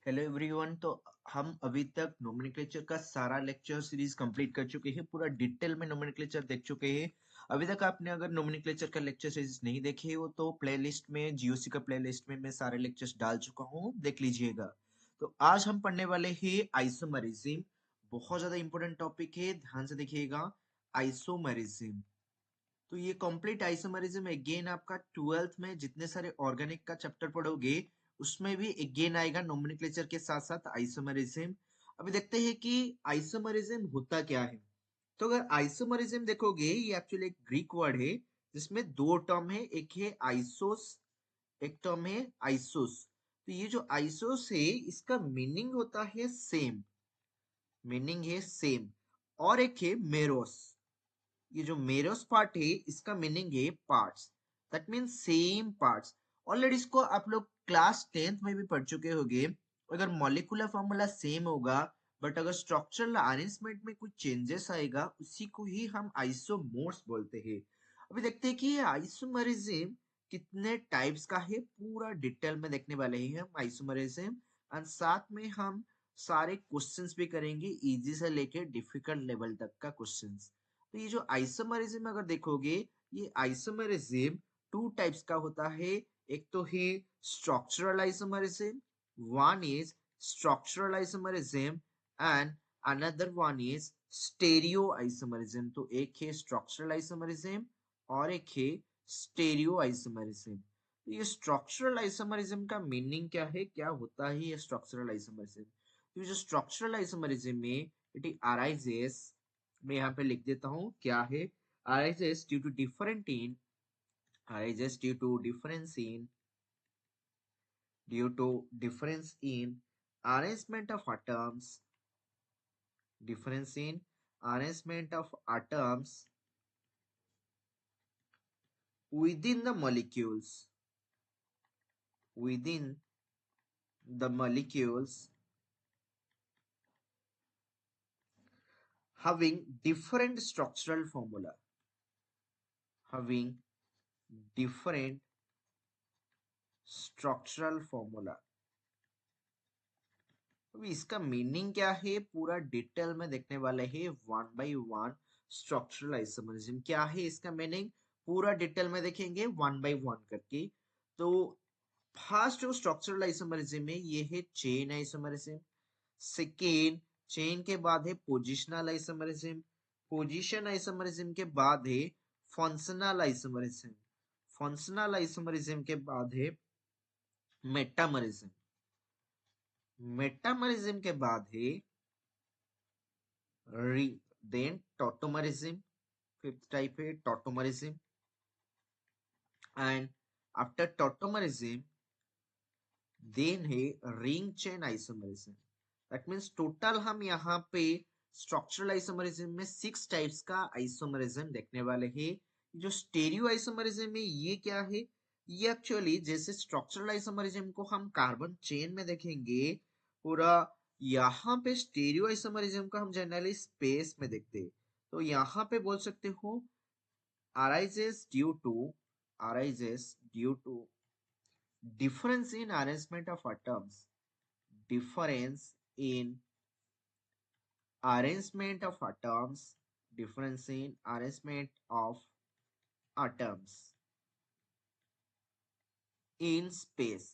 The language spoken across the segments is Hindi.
Hello everyone. तो हम अभी तक नोमेनक्लेचर का सारा लेक्चर सीरीज कंप्लीट कर चुके हैं। पूरा डिटेल में नोमेनक्लेचर देख चुके हैं। अभी तक आपने अगर नोमेनक्लेचर का लेक्चर सीरीज नहीं देखे हो तो प्लेलिस्ट में जीओसी का प्लेलिस्ट में मैं सारे लेक्चर्स डाल चुका हूँ, देख लीजिएगा। तो आज हम पढ़ने वाले हैं आइसोमरिज्म। बहुत ज्यादा इंपॉर्टेंट टॉपिक है, ध्यान से देखिएगा। आइसोमरिज्म, तो ये कंप्लीट आइसोमरिज्म अगेन आपका 12th में जितने सारे ऑर्गेनिक का चैप्टर पढ़ोगे उसमें भी अगेन आएगा नोमेनक्लेचर के साथ साथ आइसोमरिज्म। अभी देखते हैं कि आइसोमरिज्म होता क्या है। तो अगर आइसोमरिज्म देखोगे, ये एक्चुअली एक ग्रीक वर्ड है जिसमें दो टर्म है, एक है आइसोस, एक टर्म है आइसोस। तो ये जो आइसोस है इसका मीनिंग होता है सेम, मीनिंग है सेम। और एक है मेरोस, ये जो मेरोस पार्ट है इसका मीनिंग है parts, that means same parts. Already इसको आप लोग क्लास 10th में भी पढ़ चुके होंगे। अगर मॉलिक्यूलर फॉर्मूला सेम होगा बट अगर स्ट्रक्चरल अरेंजमेंट में कुछ चेंजेस आएगा उसी को ही हम आइसोमोर्स बोलते हैं। अभी देखते हैं कि ये आइसोमरिज्म कितने टाइप्स का है, पूरा डिटेल में देखने वाले हैं हम आइसोमरिज्म। एंड साथ में हम सारे क्वेश्चंस भी करेंगे, इजी से लेके डिफिकल्ट लेवल तक का क्वेश्चंस। तो ये जो आइसोमरिज्म अगर देखोगे, ये आइसोमरिज्म टू टाइप्स का होता है। एक तो है structural isomerism, one is structural isomerism and another one is stereo isomerism. तो एक है स्ट्रक्चरल आइसोमरिज्म और एक है स्टेरियो आइसोमरिज्म। तो ये स्ट्रक्चरल आइसोमरिज्म का मीनिंग क्या है, क्या होता है ये स्ट्रक्चरल आइसोमरिज्म। तो जो स्ट्रक्चरल आइसोमरिज्म में इट अराइजेस, मैं यहाँ पे लिख देता हूँ क्या है। arises due to different in arises due to difference in arrangement of atoms, difference in arrangement of atoms within the molecules, within the molecules having different structural formula, having different structural formula। अभी इसका मीनिंग क्या है पूरा डिटेल में देखने वाले हैं one by one. Structural isomerism क्या है, इसका मीनिंग पूरा डिटेल में देखेंगे वन बाय वन करके। तो फर्स्ट जो स्ट्रक्चरल आइसोमरिज्म है ये है चेन आइसोमरिज्म। सेकेंड, चेन के बाद है पोजिशनल आइसोमरिज्म। पोजिशन आइसोमरिज्म के बाद है फंक्शनल आइसोमरिज्म। फंक्शनल आइसोमरिज्म के बाद है मेटामरिज्म। मेटामरिज्म के बाद है देन टॉटोमरिज्म। फिफ्थ टाइप है टॉटोमरिज्म। एंड आफ्टर टॉटोमरिज्म देन है ring chain isomerism. That means total हम यहाँ पे स्ट्रक्चरल आइसोमरिज्म में 6 टाइप्स का आइसोमरिज्म देखने वाले हैं। जो स्टेरियो आइसोमरिज्म है ये क्या है, ये एक्चुअली जैसे स्ट्रक्चरल आइसोमरिज्म को हम कार्बन चेन में देखेंगे पूरा, यहाँ पे स्टेरियो आइसोमरिज्म का हम जनरली स्पेस में देखते हैं। तो यहाँ पे बोल सकते हो arises due to arises due to difference in arrangement of atoms, difference in arrangement of atoms, difference in arrangement of atoms in space।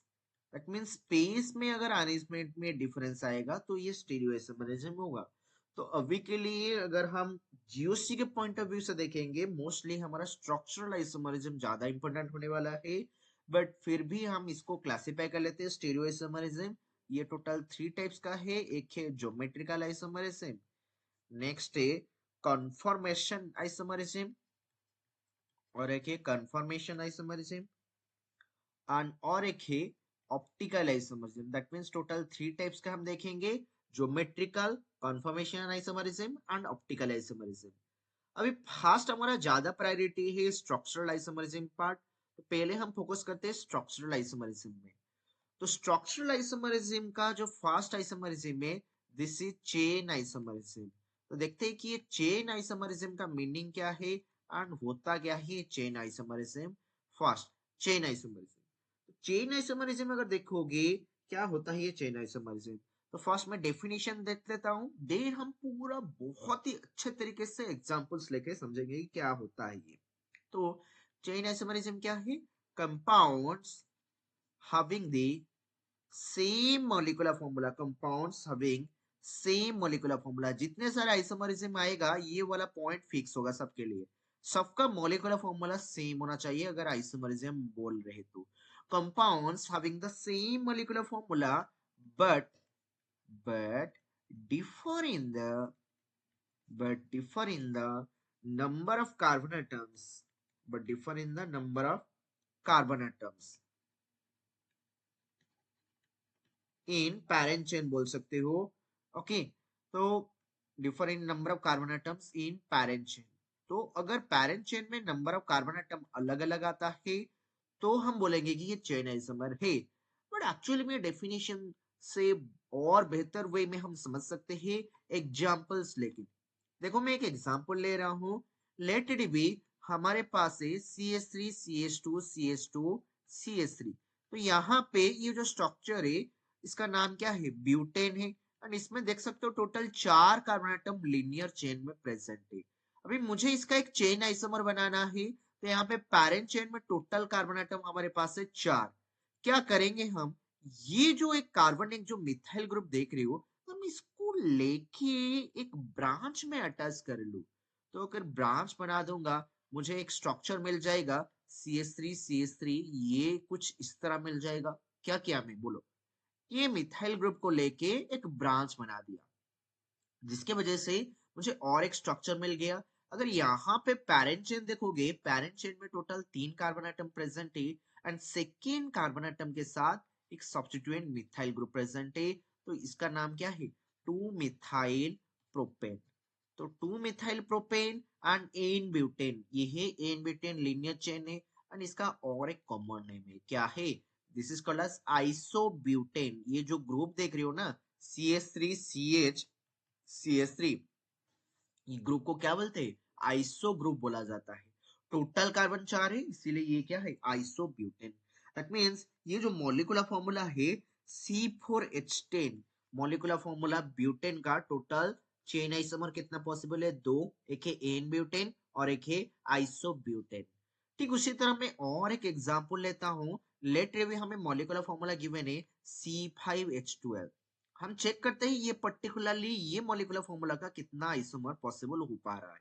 That mean space में अगर अरेंजमेंट में डिफरेंस आएगा तो ये स्टीरियो आइसोमरिज्म होगा। तो अभी के लिए अगर हम जीओसी के पॉइंट ऑफ व्यू से देखेंगे, मोस्टली हमारा स्ट्रक्चरल आइसोमरिज्म ज्यादा इंपॉर्टेंट होने वाला है। बट फिर भी हम इसको क्लासिफाई कर लेते हैं स्टीरियो आइसोमरिज्म। ये टोटल 3 टाइप्स का है। एक है ज्योमेट्रिकल आइसोमरिज्म, नेक्स्ट है कन्फर्मेशन आइसोमरिज्म और एक है कन्फर्मेशन आइसोमरिज्म एंड और एक है optical isomerism. That means total 3 types का हम देखेंगे, geometrical, conformation isomerism and optical isomerism. अभी फास्ट हमारा ज्यादा प्रायोरिटी है स्ट्रक्चरल आइसोमरिज्म पार्ट। तो पहले हम फोकस करते हैं स्ट्रक्चरल आइसोमरिज्म में। तो स्ट्रक्चरल आइसोमरिज्म का जो फर्स्ट आइसोमरिज्म है दिस इज चेन आइसोमरिज्म। तो देखते हैं कि ये चेन आइसोमरिज्म का मीनिंग क्या है एंड होता क्या है chain isomerism. First, chain isomerism. Chain isomerism अगर देखोगे क्या होता है ये चेन आइसोमरिज्म। तो फर्स्ट मैं डेफिनेशन देख लेता हूँ, देन हम पूरा बहुत ही अच्छे तरीके से एग्जांपल्स लेके समझेंगे कि क्या होता है ये। तो चेन आइसोमरिज्म क्या है? Compounds having the same molecular formula, compounds having same molecular formula। जितने सारे आइसोमरिज्म आएगा ये वाला पॉइंट फिक्स होगा सबके लिए, सबका मोलिकुलर फॉर्मूला सेम होना चाहिए अगर आइसोमरिज्म बोल रहे तो। Compounds having the same molecular formula but but differ in the differ in the number of carbon atoms, differ in the number of carbon atoms in parent chain बोल सकते हो। ओके, तो differ in number of carbon atoms in parent chain. तो अगर पैरेंट चेन में नंबर ऑफ कार्बन एटम अलग अलग आता है तो हम बोलेंगे कि ये चेन आइसोमर है। बट एक्चुअली में डेफिनेशन से और बेहतर वे में हम समझ सकते हैं एग्जांपल्स लेके। देखो मैं एक एग्जांपल ले रहा हूँ, लेट इट बी हमारे पास है CH3 CH2 CH2 CH3। तो यहाँ पे ये जो स्ट्रक्चर है इसका नाम क्या है? ब्यूटेन है। एंड इसमें देख सकते हो total 4 carbon atom linear chain में प्रेजेंट है। अभी मुझे इसका एक चेन आइसोमर बनाना है, तो यहाँ पे पैरेंट चेन में टोटल कार्बन एटम हमारे पास है 4। क्या करेंगे हम? ये जो एक कार्बन एक जो मिथाइल ग्रुप देख रहे हो, हम इसको लेके एक ब्रांच में अटैच कर लूं। तो अगर ब्रांच बना दूंगा मुझे एक स्ट्रक्चर मिल जाएगा CH3 CH3, ये कुछ इस तरह मिल जाएगा। क्या किया मैं? बोलो। ये मिथाइल ग्रुप को लेके एक ब्रांच बना दिया, जिसके वजह से मुझे और एक स्ट्रक्चर मिल गया। अगर यहाँ पे पैरेंट चेन देखोगे, पैरेंट चेन में टोटल 3 कार्बन एटम प्रेजेंट है एंड सेकेंड कार्बन एटम के साथ एक सब्स्टिट्यूएंट मिथाइल ग्रुप प्रेजेंट है। तो इसका नाम क्या है? 2 मिथाइल प्रोपेन। तो 2 methyl propane and n butane, ये है एन ब्यूटेन लीनियर चेन है। एंड इसका और एक कॉमन नेम है, क्या है? This is called as isobutane. ये जो ग्रुप देख रहे हो ना, CH3CH CH3, ये ग्रुप को क्या बोलते हैं? आइसो ग्रुप बोला जाता है। टोटल कार्बन 4 है इसीलिए ये क्या है? आइसोब्यूटेन। दैट मींस ये जो मॉलिक्यूलर फॉर्मूला है C4H10, मॉलिक्यूलर फॉर्मूला ब्यूटेन का, टोटल चेन आइसोमर कितना पॉसिबल है? 2। एक है एन ब्यूटेन और एक है आइसोब्यूटेन। ठीक उसी तरह मैं और एक एग्जांपल लेता हूं। लेट रे हमें मॉलिक्यूलर फॉर्मूला गिवन है C5H12। हम चेक करते हैं ये पर्टिकुलरली ये मॉलिक्यूलर फॉर्मूला का कितना आइसोमर पॉसिबल हो पा रहा है।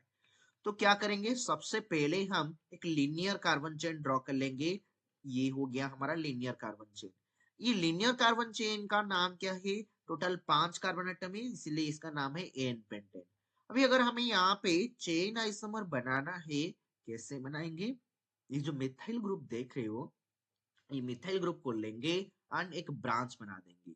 तो क्या करेंगे? सबसे पहले हम एक लीनियर कार्बन चेन ड्रॉ कर लेंगे। ये हो गया हमारा लीनियर कार्बन चेन। ये लीनियर कार्बन चेन का नाम क्या है? टोटल 5 कार्बन एटम है इसलिए इसका नाम है एन पेंटेन। अभी अगर हमें यहाँ पे चेन आइसोमर बनाना है, कैसे बनाएंगे? ये जो मिथाइल ग्रुप देख रहे हो, ये मिथाइल ग्रुप को लेंगे एंड एक ब्रांच बना देंगे।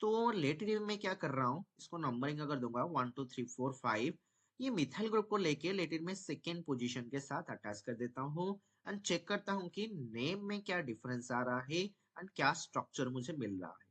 तो लेटर में क्या कर रहा हूँ, इसको नंबरिंग अगर दूंगा 1 2 3 4 5, ये मिथाइल ग्रुप को लेके लेटर में सेकेंड पोजीशन के साथ अटैच कर देता हूँ एंड चेक करता हूँ कि नेम में क्या डिफरेंस आ रहा है एंड क्या स्ट्रक्चर मुझे मिल रहा है।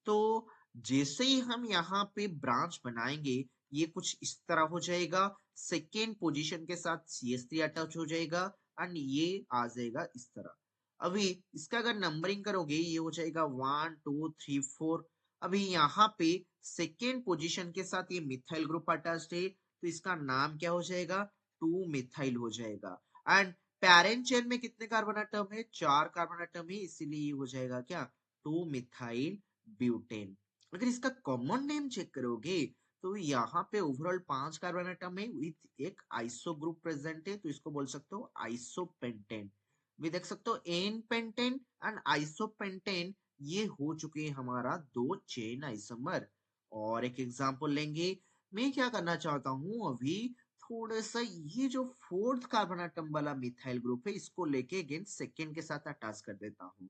तो जैसे ही हम यहाँ पे ब्रांच बनाएंगे ये कुछ इस तरह हो जाएगा, सेकेंड पोजीशन के साथ CH3 अटैच हो जाएगा एंड ये आ जाएगा इस तरह। अभी इसका अगर नंबरिंग करोगे ये हो जाएगा 1 2 3 4। अभी यहाँ पे सेकेंड पोजीशन के साथ ये मिथाइल ग्रुप अटैच्ड है तो इसका नाम क्या हो जाएगा? 2 मिथाइल हो जाएगा। एंड पैरेंट चेन में कितने कार्बन एटम है? 4 कार्बन एटम है इसीलिए ये हो जाएगा क्या? 2 मिथाइल ब्यूटेन। अगर इसका कॉमन नेम चेक करोगे तो यहाँ पे ओवरऑल 5 कार्बन एटम है विथ एक आइसो ग्रुप प्रेजेंट है, तो इसको बोल सकते हो आइसोपेंटेन। भी देख सकते हो एन पेंटेन एंड आइसोपेंटेन, ये हो चुके हैं हमारा 2 चेन आइसोमर। और एक एग्जांपल लेंगे। मैं क्या करना चाहता हूं अभी, थोड़ा सा ये जो फोर्थ कार्बन एटम वाला मिथाइल ग्रुप है इसको लेके अगेन सेकेंड के साथ अटैच कर देता हूँ।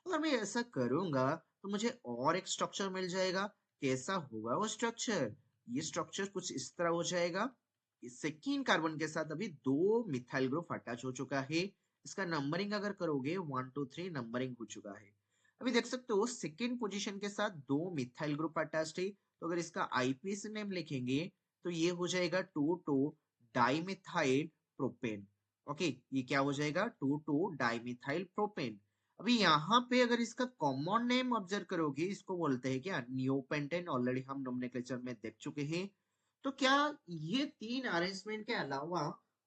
अगर मैं ऐसा करूंगा तो मुझे और एक स्ट्रक्चर मिल जाएगा। कैसा होगा वो स्ट्रक्चर? ये स्ट्रक्चर कुछ इस तरह हो जाएगा। सेकेंड कार्बन के साथ अभी 2 मिथाइल ग्रुप अटैच हो चुका है। इसका नंबरिंग अगर करोगे 1 2 3 नंबरिंग हो चुका है। अभी देख सकते हो सेकेंड पोजीशन के साथ 2 मिथाइल ग्रुप अटैच्ड है। तो अगर इसका आईपीएसी नेम लिखेंगे तो ये हो जाएगा 2 2 डाइमिथाइल प्रोपेन। ओके, ये क्या हो जाएगा? 2 2 डाइमिथाइल प्रोपेन। अभी यहाँ पे अगर इसका कॉमन नेम ऑब्जर्व करोगे, इसको बोलते हैं क्या, नियोपेंटेन। ऑलरेडी हम नोमेनक्लेचर में देख चुके हैं। तो क्या ये तीन अरेंजमेंट के अलावा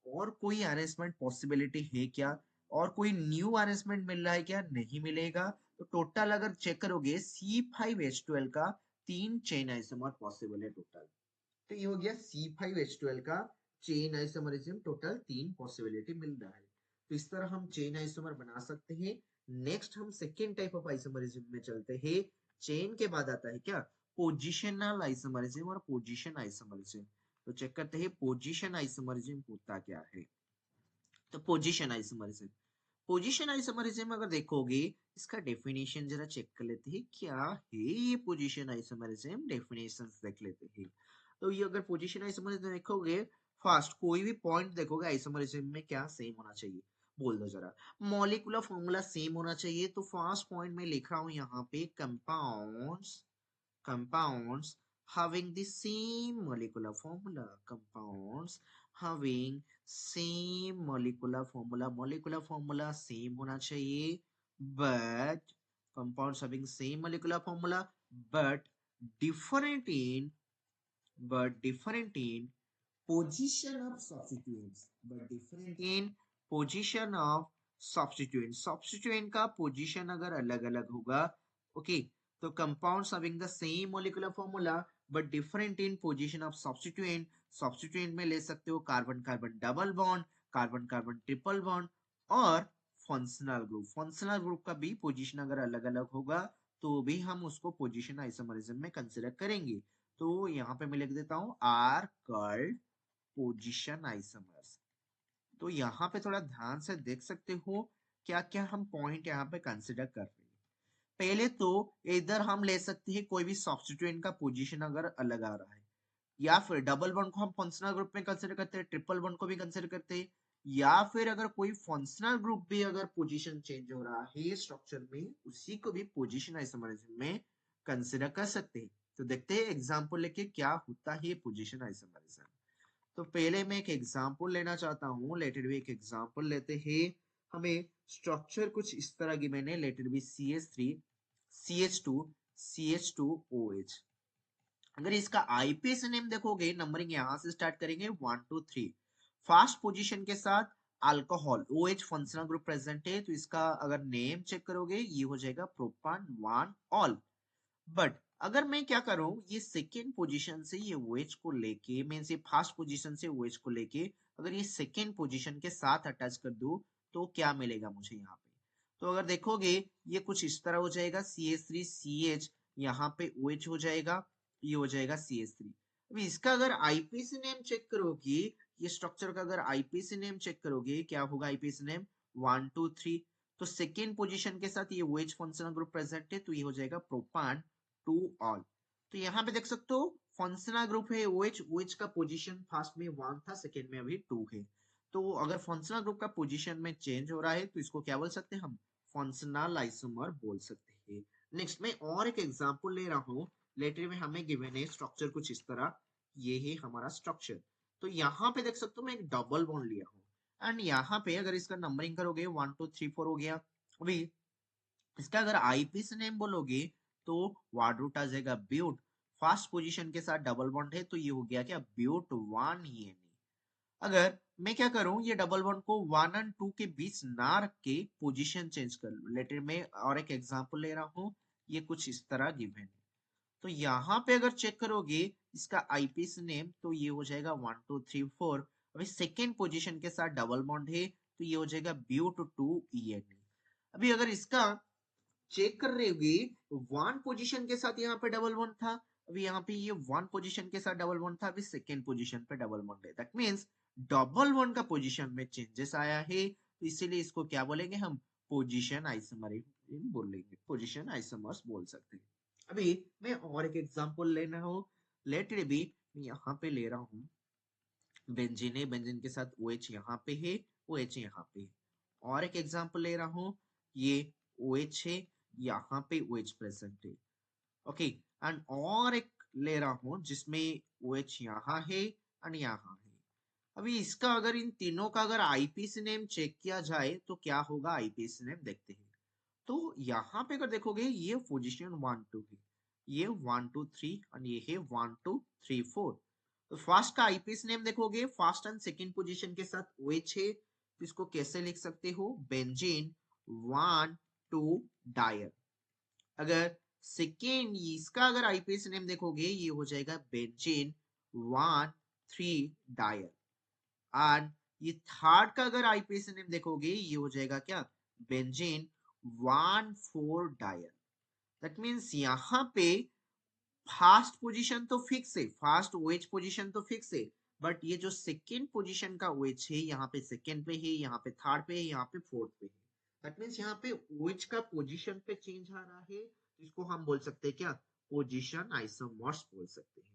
और कोई अरेंजमेंट पॉसिबिलिटी है क्या, और कोई न्यू अरेंजमेंट मिल रहा है क्या? नहीं मिलेगा। तो टोटल अगर चेक करोगे C5H12 का तीन चेन आइसोमर पॉसिबल है टोटल। तो ये हो गया C5H12 का चेन आइसोमरिज्म, टोटल तीन पॉसिबिलिटी मिल रहा है। तो इस तरह हम चेन आइसोमर बना सकते हैं। नेक्स्ट हम सेकेंड टाइप ऑफ आइसोमरिज्म में चलते हैं। चेन के बाद आता है क्या, पोजिशनल आइसोमरिज्म और पोजिशन आइसोमरिज्म। तो चेक करते हैं पोजिशन आइसोमरिज्म होता क्या है। तो पोजिशन आइसोमरिज्म, पोजिशन आइसोमरिज्म अगर देखोगे, इसका डेफिनेशन जरा चेक कर लेते हैं क्या है ये पोजिशन आइसोमरिज्म। डेफिनेशन देख लेते हैं। तो ये अगर पोजिशन आइसोमरिज्म देखोगे, फर्स्ट कोई भी पॉइंट देखोगे आइसोमरिज्म में क्या सेम होना चाहिए, बोल दो जरा। मॉलिक्यूलर फॉर्मूला सेम होना चाहिए। तो फर्स्ट पॉइंट में लिख रहा हूं यहाँ पे, compounds having the same molecular formula, compounds having same molecular formula same होना चाहिए, but compounds having same molecular formula but different in different in position of substituents, but different in position of substituent का position अगर अलग अलग होगा, ओके, तो compounds having the same molecular formula but different in position of substituent में ले सकते हो carbon carbon double bond, carbon carbon triple bond, और फंक्शनल ग्रुप का भी पोजीशन अगर अलग अलग होगा तो भी हम उसको पोजीशन आइसोमरिज्म में कंसिडर करेंगे। तो यहाँ पे मैं लिख देता हूं आर कॉल्ड पोजीशन आइसोमर्स। तो यहाँ पे थोड़ा ध्यान से देख सकते हो क्या क्या हम पॉइंट यहाँ पे कंसिडर कर रहे हैं। पहले तो इधर हम ले सकते हैं कोई भी सब्स्टिट्यूएंट का पोजीशन अगर अलग आ रहा है, या फिर डबल बॉन्ड को हम फंक्शनल ग्रुप में कंसिडर करते हैं, ट्रिपल बॉन्ड को भी कंसिडर करते हैं, या फिर अगर कोई फंक्शनल ग्रुप भी अगर पोजीशन चेंज हो रहा है स्ट्रक्चर में, उसी को भी पोजीशन आइसोमरिज्म में कंसिडर कर सकते हैं। तो देखते हैं एग्जांपल लेके क्या होता है पोजीशन आइसोमरिज्म। तो पहले मैं एक एग्जांपल लेना चाहता हूं। लेट इट बी एक एग्जांपल लेते हैं। हमें स्ट्रक्चर कुछ इस तरह की मैंने, let it be CH3 CH2 CH2OH। अगर इसका आईपीएस नेम देखोगे, नंबरिंग यहां से स्टार्ट करेंगे 1 2 3। फर्स्ट पोजीशन के साथ alcohol OH functional group present है, तो इसका अगर नेम चेक करोगे ये हो जाएगा प्रोपान 1 ऑल। बट अगर मैं क्या करूं, ये सेकेंड पोजीशन से ये OH को लेके, मैं इसे फर्स्ट पोजीशन से OH को लेके अगर ये सेकेंड पोजीशन के साथ अटैच कर दूं, तो क्या मिलेगा मुझे यहाँ पे। तो अगर देखोगे ये कुछ इस तरह हो जाएगा, CH3CH, यहाँ पे OH हो जाएगा, ये हो जाएगा CH3। अभी इसका अगर आईपीसी नेम चेक करोगे, ये स्ट्रक्चर का अगर आईपीसी नेम चेक करोगे, क्या होगा आईपीसी नेम 1 2 3। तो सेकेंड पोजीशन के साथ ये OH फंक्शनल ग्रुप प्रेजेंट है, तो ये हो जाएगा प्रोपान 2 ऑल। तो यहाँ पे देख सकते हो फंक्शनल ग्रुप है OH का पोजीशन फर्स्ट में 1 था, सेकेंड में अभी 2 है। तो अगर फंक्शनल ग्रुप का पोजीशन में चेंज हो रहा है तो इसको क्या बोल सकते हैं हम, फंक्शनल आइसोमर बोल सकते हैं। नेक्स्ट में और एक एग्जांपल ले रहा हूँ। लेटर में हमें गिवन है स्ट्रक्चर कुछ इस तरह, ये है हमारा स्ट्रक्चर। तो यहाँ पे देख सकते हो मैं एक डबल बॉन्ड लिया हूँ, एंड यहाँ पे अगर इसका नंबरिंग करोगे 1 2 3 4 हो गया। अभी इसका अगर आईपीएस नेम बोलोगे तो वर्ड रूट आ जाएगा ब्यूट। फर्स्ट पोजीशन के साथ डबल बॉन्ड है, तो ये हो गया क्या, ब्यूट 1 ENE। अगर मैं क्या करूं, ये डबल बॉन्ड को 1 और 2 के बीच ना रख के पोजीशन चेंज कर लूं। लेटर में और एक एग्जांपल ले रहा हूं, ये कुछ इस तरह गिवन है। तो यहाँ पे अगर चेक करोगे इसका आईपीएस नेम, तो ये हो जाएगा 1 2 3 4। अभी सेकेंड पोजीशन के साथ डबल बॉन्ड है, तो ये हो जाएगा ब्यूट 2 ENE। अभी अगर इसका चेक कर रहे होगे, वन पोजीशन के साथ यहाँ पे डबल बॉन्ड था, अभी यहाँ पे ये वन पोजीशन के साथ डबल बॉन्ड था, अभी सेकेंड पोजीशन पे डबल बॉन्ड है। दैट मींस डबल बॉन्ड का पोजीशन में चेंजेस आया है, तो इसीलिए इसको क्या बोलेंगे हम, पोजीशन आइसोमर बोलेंगे, पोजीशन आइसोमर्स बोल सकते हैं। अभी मैं और एक एग्जांपल लेना हो। लेट इट बी, मैं यहाँ पे ले रहा हूँ बेंजीन है, बेंजीन के साथ OH यहाँ पे है, OH यहाँ पे है। और एक एग्जांपल ले रहा हूँ, ये OH है, यहाँ पे OH प्रेजेंट है, ओके। एंड और एक ले रहा हूँ जिसमें OH यहाँ है एंड यहाँ है। अभी इसका अगर इन तीनों का अगर आईपीसी नेम चेक किया जाए तो क्या होगा, आईपीसी नेम देखते हैं। तो यहाँ पे अगर देखोगे ये पोजीशन 1 2 है, ये 1 2 3 और ये है 1 2 3 4। तो फर्स्ट का आईपीएस नेम देखोगे, फर्स्ट एंड सेकंड पोजीशन के साथ OH है, तो इसको कैसे लिख सकते हो, बेंजीन 1 2 डायर। अगर सेकेंड इसका अगर आईपीएस नेम देखोगे ये हो जाएगा बेंजीन 1 3 डायर। एंड ये थर्ड का अगर आईपीएस नेम देखोगे ये हो जाएगा क्या, बेंजीन 1 4 डायर। दैट मीन्स यहाँ पे फर्स्ट पोजीशन तो फिक्स है, फर्स्ट ओएच पोजीशन तो फिक्स है, बट ये जो सेकेंड पोजीशन का ओएच है यहाँ पे सेकेंड पे है, यहाँ पे थर्ड पे है, यहाँ पे फोर्थ पे है। दैट मीन्स यहाँ पे ओएच का पोजीशन पे चेंज आ रहा है, इसको हम बोल सकते हैं क्या, पोजीशन आइसोमर्स बोल सकते हैं।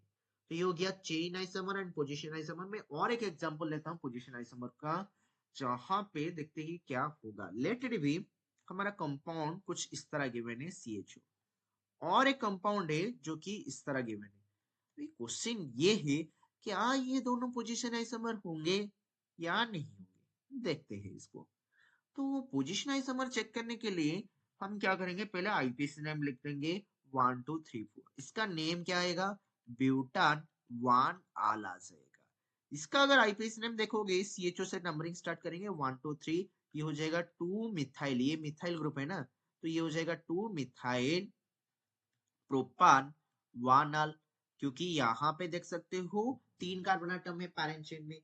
तो ये हो गया chain isomer and position isomer में। और एक एग्जांपल लेता हूँ पोजीशन आइसोमर का, जहां पे देखते ही क्या होगा। लेट इट बी हमारा कंपाउंड कुछ इस तरह गिवन है CHO, और एक कंपाउंड है जो कि इस तरह गिवन है। क्वेश्चन ये है क्या ये दोनों पोजीशन आइसोमर होंगे या नहीं होंगे, देखते हैं इसको। तो पोजीशन आइसोमर चेक करने के लिए हम क्या करेंगे, पहले आईपीसी नेम लिख देंगे 1 2 3 4। इसका नेम क्या आएगा, ब्यूटान 1 आ जाएगा। इसका अगर आईपीसी नेम देखोगे CHO से नंबरिंग स्टार्ट करेंगे 1 2 3, ये हो जाएगा 2 मिथाइल, ये मिथाइल ग्रुप है ना, तो ये हो जाएगा 2 मिथाइल प्रोपान 1 क्योंकि यहाँ पे देख सकते हो 3 कार्बन एटम है पैरेंट चेन में।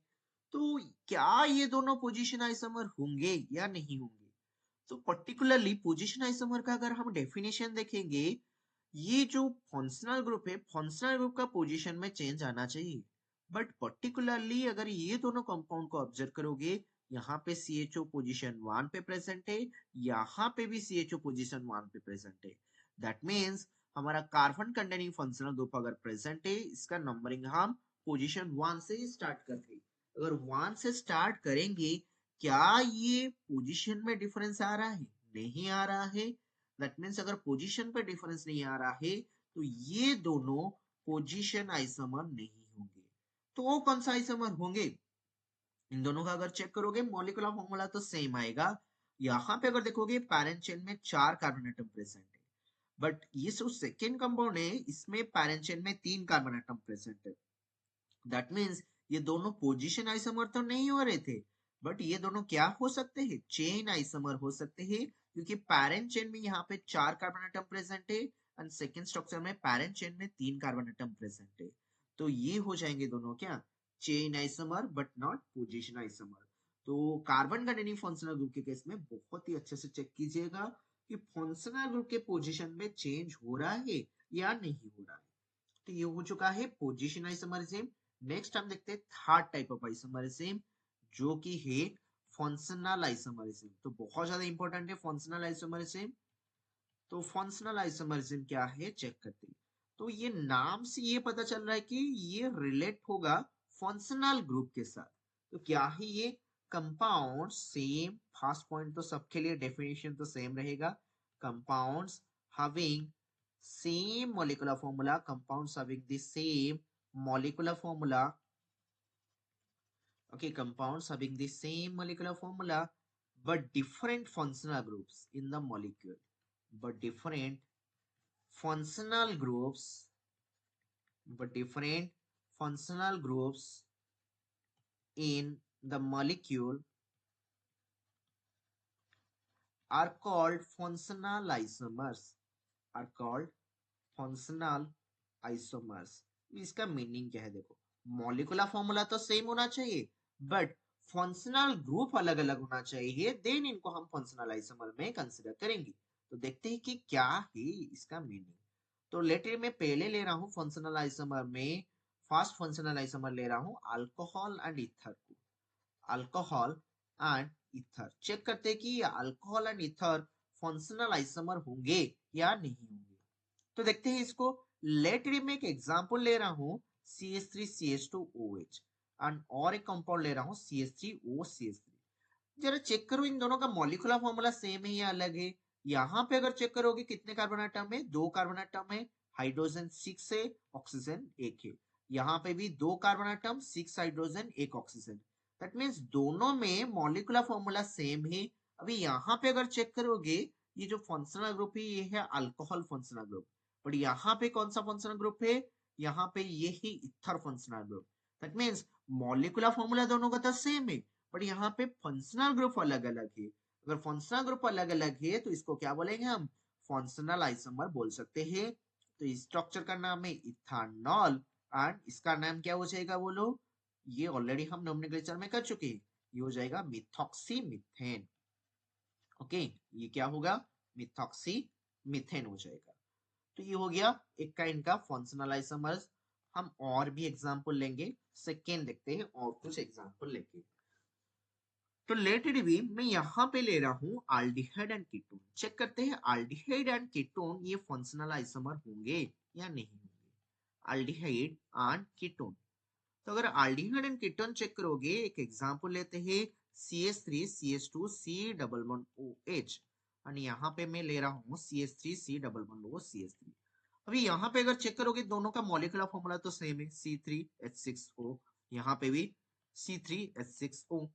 तो क्या ये दोनों पोजीशन आइसोमर होंगे या नहीं होंगे। तो पर्टिकुलरली पोजीशन आइसोमर का अगर हम डेफिनेशन देखेंगे, ये जो फंक्शनल ग्रुप है, फंक्शनल ग्रुप का पोजीशन में चेंज आना चाहिए। बट पर्टिकुलरली अगर ये दोनों कंपाउंड को ऑब्जर्व करोगे, यहाँ पे CHO पोजीशन 1 पे प्रेजेंट है, यहाँ पे भी CHO पोजीशन 1 पे प्रेजेंट है। दैट मीन्स हमारा कार्बन कंटेनिंग फंक्शनल ग्रुप अगर प्रेजेंट है, इसका नंबरिंग हम पोजीशन 1 से स्टार्ट करते हैं। अगर 1 से स्टार्ट करेंगे, क्या ये पोजीशन में डिफरेंस आ रहा है, नहीं आ रहा है। दैट मीन्स अगर पोजीशन पे डिफरेंस नहीं आ रहा है तो ये दोनों पोजीशन आइसोमर नहीं होंगे। तो वो कौन सा आइसोमर होंगे, इन दोनों का अगर चेक करोगे मॉलिक्यूलर फॉर्मूला तो सेम आएगा। यहाँ पे अगर देखोगे पैरेंट चेन में 4 कार्बन एटम प्रेजेंट है, बट ये जो सेकेंड कंपाउंड है इसमें पैरेंट चेन में 3 कार्बन एटम प्रेजेंट है। दैट मीन्स ये दोनों पोजीशन आइसोमर तो नहीं हो रहे थे, बट ये दोनों क्या हो सकते हैं, चेन आइसोमर हो सकते हैं, क्योंकि पैरेंट चेन में यहाँ पे 4 कार्बन एटम प्रेजेंट है एंड सेकेंड स्ट्रक्चर में पैरेंट चेन में 3 कार्बन एटम प्रेजेंट है। तो ये हो जाएंगे दोनों क्या, chain isomer but not position isomer. तो कार्बन कंटेनिंग फंक्शनल ग्रुप के केस में बहुत ही अच्छे से चेक कीजिएगा कि फंक्शनल ग्रुप के पोजीशन में चेंज हो रहा है या नहीं हो रहा है। तो ये हो चुका है पोजीशन आइसोमरिज्म। नेक्स्ट हम देखते हैं थर्ड टाइप ऑफ आइसोमरिज्म, जो कि है फंक्शनल आइसोमरिज्म। तो बहुत ज्यादा इंपॉर्टेंट है फंक्शनल आइसोमरिज्म। तो फंक्शनल आइसोमरिज्म क्या है चेक करते हैं। तो ये नाम से ये पता चल रहा है कि ये रिलेट होगा फंक्शनल ग्रुप के साथ। तो क्या है ये, कंपाउंड सेम, फर्स्ट पॉइंट तो सबके लिए डेफिनेशन तो सेम रहेगा, compounds having same molecular formula, compounds having the same molecular formula, okay, compounds having the same molecular formula but different functional groups in the molecule, but different functional groups, but different functional groups in the molecule are called functional isomers, are called functional isomers। इसका मीनिंग क्या है, देखो मॉलिकुलर फॉर्मूला तो सेम होना चाहिए बट फंक्शनल ग्रुप अलग अलग होना चाहिए, देन इनको हम फंक्शनल आइसोमर में कंसीडर करेंगे। तो देखते हैं कि क्या है इसका मीनिंग। तो लेटर में पहले ले रहा हूं फंक्शनल आइसोमर में, फर्स्ट फंक्शनल आइसोमर ले रहा हूं अल्कोहल एंड ईथर को, अल्कोहल एंड ईथर। चेक करते हैं कि alcohol and ether functional isomer होंगे या नहीं होंगे। तो देखते हैं इसको। लेट में एक एग्जांपल ले रहा हूं CH3CH2OH एंड और एक कंपाउंड ले रहा हूं CH3OCH3। जरा चेक करो इन दोनों का मॉलिक्यूलर फॉर्मूला सेम है या अलग है। यहाँ पे अगर चेक करोगे कितने कार्बन एटम है, 2 कार्बन एटम है, हाइड्रोजन 6 है, ऑक्सीजन 1 है। यहाँ पे भी 2 carbon atom, 6 hydrogen 1 oxygen. That means दोनों में मॉलिक्यूलर फॉर्मूला सेम है। अभी यहाँ पे अगर चेक करोगे, ये जो फंक्शनल ग्रुप है ये है अल्कोहल फंक्शनल ग्रुप, बट यहाँ पे कौन सा फंक्शनल ग्रुप है, यहाँ पे ये ही ether functional group. That means molecular formula दोनों का तो सेम है, बट यहाँ पे फंक्शनल ग्रुप अलग अलग है। अगर फंक्शनल ग्रुप अलग अलग है तो इसको क्या बोलेंगे हम, फंक्शनल आइसोमर बोल सकते हैं। तो इस स्ट्रक्चर का नाम है इथानॉल एंड इसका नाम क्या हो जाएगा बोलो, ये ऑलरेडी हम नोमेनक्लेचर में कर चुके हैं, ये हो जाएगा मिथॉक्सी मिथेन। ओके, ये क्या होगा, मिथॉक्सी मिथेन हो जाएगा। तो ये हो गया एक काइंड का फंक्शनल आइसोमर्स। हम और भी एग्जांपल लेंगे, सेकेंड देखते हैं और कुछ एग्जांपल लेके। तो लेट इट बी, मैं यहाँ पे ले रहा हूँ एल्डिहाइड एंड कीटोन। चेक करते हैं एल्डिहाइड एंड कीटोन ये फंक्शनल आइसोमर होंगे या नहीं होंगे, एल्डिहाइड एंड कीटोन। तो अगर एल्डिहाइड एंड कीटोन चेक करोगे, एक एग्जांपल लेते हैं CH3 CH2 C double bond OH, और यहाँ पे मैं ले रहा हूँ CH3 C double bond O CH3। अभी यहाँ पे अगर चेक करोगे दोनों का मॉलिक्यूलर फॉर्मूला तो सेम है, C3H6O, यहाँ पे भी C3H6O।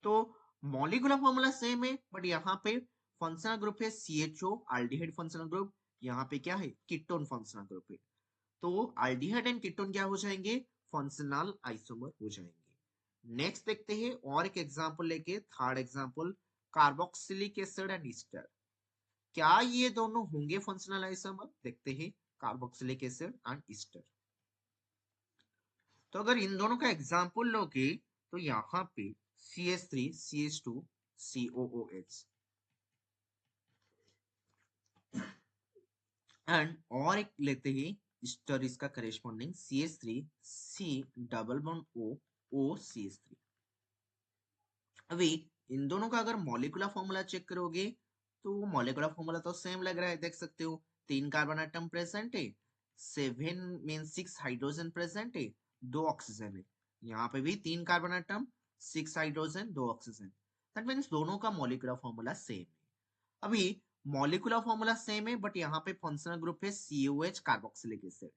तो मॉलिक्यूलर फॉर्मूला सेम है, बट यहाँ पे फंक्शनल ग्रुप है CHO एल्डिहाइड फंक्शनल ग्रुप, यहाँ पे क्या है कीटोन फंक्शनल ग्रुप है। तो एल्डिहाइड एंड कीटोन क्या हो जाएंगे, फंक्शनल आइसोमर हो जाएंगे। नेक्स्ट देखते हैं और एक एग्जांपल लेके, third example carboxylic acid and Easter. क्या ये दोनों होंगे फंक्शनल आइसोमर, देखते हैं कार्बोक्सिलिक एसिड एंड ईस्टर। तो अगर इन दोनों का एग्जांपल लोगे तो यहाँ पे CH3 CH2 COOH एंड और एक लेते हैं ईस्टर, इसका corresponding CH3 C double bond O OCH3। अभी इन दोनों का अगर मॉलिक्यूलर फॉर्मूला चेक करोगे तो मॉलिक्यूलर फॉर्मूला तो सेम लग रहा है, देख सकते हो 3 कार्बन एटम प्रेजेंट है, 7 मीन 6 हाइड्रोजन प्रेजेंट है, 2 ऑक्सीजन है। यहाँ पे भी 3 carbon atom 6 hydrogen 2 oxygen, that means दोनों का मॉलिक्यूलर फॉर्मूला सेम है। अभी मॉलिक्यूलर फॉर्मूला सेम है, बट यहाँ पे फंक्शनल ग्रुप है COH कार्बोक्सिलिक एसिड,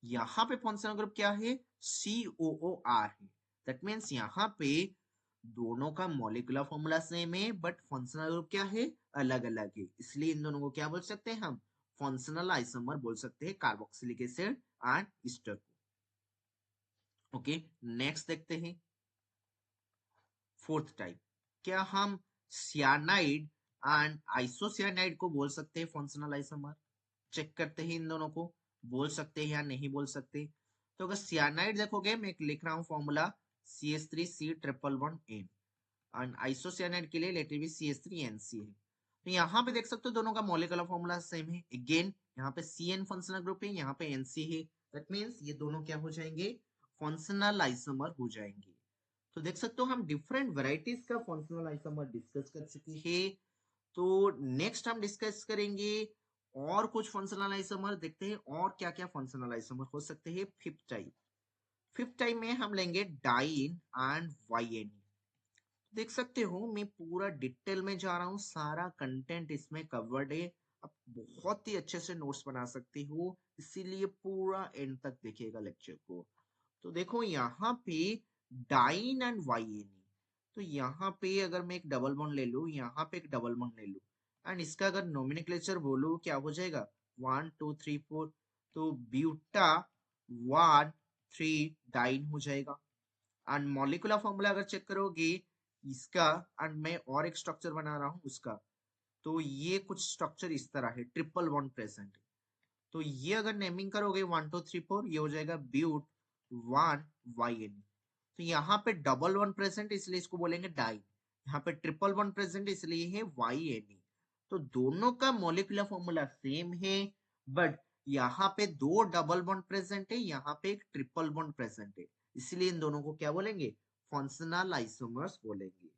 यहाँ पे फंक्शनल ग्रुप क्या है COOR है। दैट मीन्स यहाँ पे दोनों का मॉलिक्यूलर फॉर्मूला सेम है, बट फंक्शनल ग्रुप क्या है, अलग अलग है, इसलिए इन दोनों को क्या बोल सकते हैं हम, फंक्शनल आइसोमर बोल सकते हैं, कार्बोक्सिलिक एसिड एंड ईस्टर को। ओके, नेक्स्ट देखते हैं फोर्थ टाइप। क्या हम सियानाइड एंड आइसोसियानाइड को बोल सकते हैं फंक्शनल आइसोमर, चेक करते हैं इन दोनों को बोल सकते हैं या नहीं बोल सकते। तो अगर सियानाइड देखोगे, मैं लिख रहा हूँ formula CH3C triple bond N, and isocyanide के लिए लेटर भी CH3NC है। तो यहाँ पे देख सकते हो दोनों का मॉलिक्यूलर फॉर्मूला सेम है, अगेन यहाँ पे CN फंक्शनल ग्रुप है, यहाँ पे NC है, दैट मींस ये दोनों क्या हो जाएंगे, फंक्शनल आइसोमर हो जाएंगे। तो देख सकते हो हम डिफरेंट वैरायटीज का फंक्शनल आइसोमर डिस्कस कर चुके हैं। तो नेक्स्ट हम डिस्कस करेंगे और कुछ फंक्शनल आइसोमर, देखते हैं और क्या क्या फंक्शनल आइसोमर हो सकते हैं। फिफ्थ टाइप में हम लेंगे डाइन एंड वाइन। देख सकते हो मैं पूरा डिटेल में जा रहा हूँ, सारा कंटेंट इसमें कवर्ड है, आप बहुत ही अच्छे से नोट्स बना सकते हो, इसीलिए पूरा एंड तक देखिएगा लेक्चर को। तो देखो यहाँ पे डाइन एंड वाइन, तो यहाँ पे अगर मैं एक डबल बॉन्ड ले लूँ, यहाँ पे एक डबल बॉन्ड ले लूँ, एंड इसका अगर नोमेनक्लेचर बोलूँ क्या हो जाएगा 1 2 3 4, तो ब्यूटा 1 3 डाइन हो जाएगा। एंड मॉलिक्यूलर फॉर्मूला अगर चेक करोगे इसका, एंड मैं और एक स्ट्रक्चर बना रहा हूँ उसका, तो ये कुछ स्ट्रक्चर इस तरह है, ट्रिपल बॉन्ड प्रेजेंट है। तो ये अगर नेमिंग करोगे 1 2 3 4, ये हो जाएगा ब्यूट 1 YN। तो यहाँ पे डबल वन प्रेजेंट इसलिए इसको बोलेंगे डाई, यहाँ पे ट्रिपल वन प्रेजेंट इसलिए है YNE। तो दोनों का मॉलिक्यूलर फॉर्मूला सेम है, बट यहाँ पे 2 डबल बॉन्ड प्रेजेंट है, यहाँ पे एक ट्रिपल बॉन्ड प्रेजेंट है, इसलिए इन दोनों को क्या बोलेंगे, फंक्शनल आइसोमर्स बोलेंगे।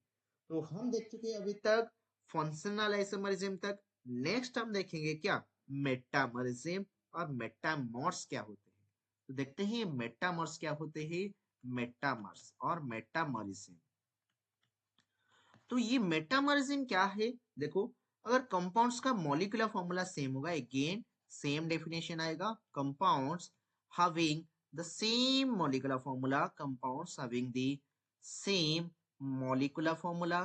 तो हम देख चुके हैं अभी तक फंक्शनल आइसोमरिज्म तक। नेक्स्ट हम देखेंगे क्या, मेटामरिज्म और मेटामॉर्स क्या होते हैं। तो देखते हैं मेटामॉर्स क्या होते हैं, मेटामर्स और मेटामरिज्म। तो ये मेटामरिज्म क्या है, देखो अगर कंपाउंड्स का मॉलिक्यूलर फॉर्मूला सेम होगा, अगेन सेम डेफिनेशन आएगा, compounds having the same molecular formula, compounds having the same molecular formula,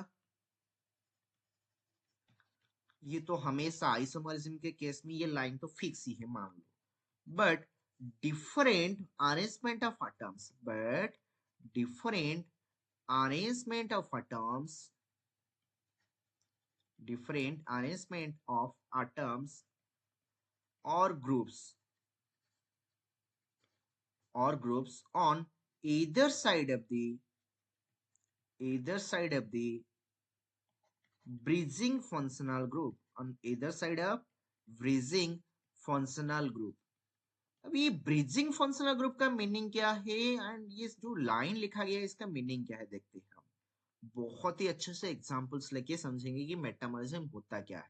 ये तो हमेशा आइसोमरिज्म के केस में ये लाइन तो फिक्स ही है, मान लो। But different arrangement of atoms, but different arrangement of atoms, different arrangement of atoms or groups on either side of the either side of the bridging functional group, on either side of bridging functional group। अब ये ब्रिजिंग फंक्शनल ग्रुप का मीनिंग क्या है एंड ये जो लाइन लिखा गया है इसका मीनिंग क्या है, देखते हैं हम। बहुत ही अच्छे से एग्जांपल्स लेके समझेंगे कि मेटामॉर्फिज्म होता क्या है।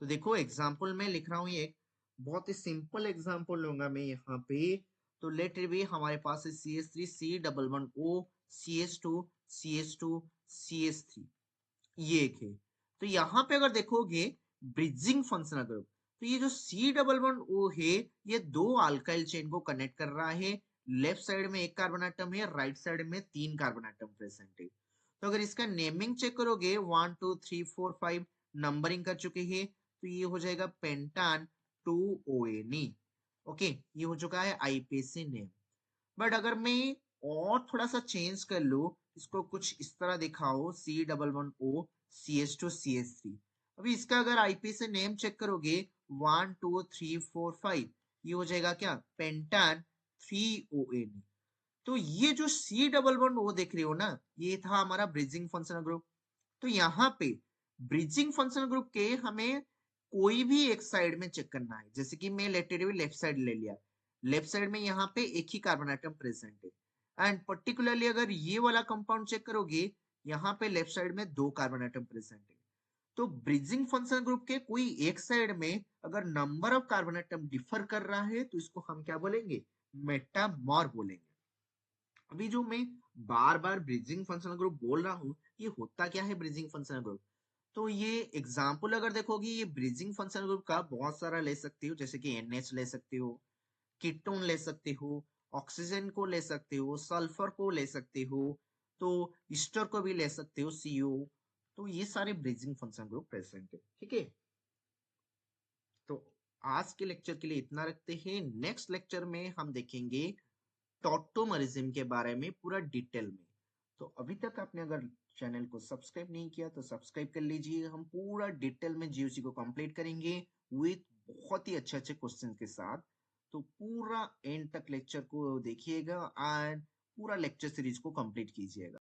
तो देखो एग्जांपल में लिख रहा हूँ, एक बहुत ही सिंपल एग्जांपल लूंगा मैं यहाँ पे। तो लेट इट बी, हमारे पास है CH3 C11O CH2 CH2 CH3, ये एक है। तो यहाँ पे अगर देखोगे ब्रिजिंग फंक्शनल ग्रुप, तो ये जो C11O है ये दो अल्काइल चेन को कनेक्ट कर रहा है। लेफ्ट साइड में एक कार्बन एटम है, राइट साइड में तीन कार्बन एटम प्रेजेंट है। तो अगर इसका नेमिंग चेक करोगे 1 2 3 4 5 नंबरिंग कर चुके हैं, तो ये हो जाएगा पेंटान 2ONE। ओके, ये हो चुका है आईपीसी नेम। बट अगर मैं और थोड़ा सा चेंज कर लूं, इसको कुछ इस तरह दिखाओ C11O CH2 CH3, अभी इसका अगर आईपी से नेम चेक करोगे 1 2 3 4 5, ये हो जाएगा क्या, पेंटान 3ONE। तो ये जो C11O देख रहे हो ना, ये था हमारा ब्रिजिंग फंक्शनल ग्रुप। तो यहाँ पे ब्रिजिंग फंक्शनल ग्रुप के हमें कोई भी एक साइड में चेक करना है। जैसे कि मैं लेफ्ट साइड ले लिया, लेफ्ट साइड में यहाँ पे एक ही कार्बन एटम प्रेजेंट है। एंड पर्टिकुलरली अगर ये वाला कंपाउंड चेक करोगे, यहाँ पे लेफ्ट साइड में दो कार्बन एटम प्रेजेंट है। तो ब्रिजिंग फंक्शनल ग्रुप के कोई एक साइड में अगर number of carbon atom differ कर रहा है, तो इसको हम क्या बोलेंगे, मेटामॉर बोलेंगे। अभी जो मैं बार बार ब्रिजिंग फंक्शनल ग्रुप बोल रहा हूँ, ये होता क्या है ब्रिजिंग फंक्शनल ग्रुप। तो ये एग्जाम्पल अगर देखोगे, ये ब्रिजिंग फंक्शनल ग्रुप का बहुत सारा ले सकते हो, जैसे कि NH ले सकते हो, कीटोन ले सकते हो, ऑक्सीजन को ले सकते हो, सल्फर को ले सकते हो, तो ईस्टर को भी ले सकते हो CO। तो ये सारे ब्रिजिंग फंक्शनल ग्रुप प्रेजेंट है, ठीक है। तो आज के लेक्चर के लिए इतना रखते हैं। नेक्स्ट लेक्चर में हम देखेंगे टॉटोमरिज्म के बारे में पूरा डिटेल में। तो अभी तक आपने अगर चैनल को सब्सक्राइब नहीं किया तो सब्सक्राइब कर लीजिए। हम पूरा डिटेल में GOC को कंप्लीट करेंगे विथ बहुत ही अच्छे अच्छे क्वेश्चन के साथ। तो पूरा एंड तक लेक्चर को देखिएगा एंड पूरा लेक्चर सीरीज को कंप्लीट कीजिएगा।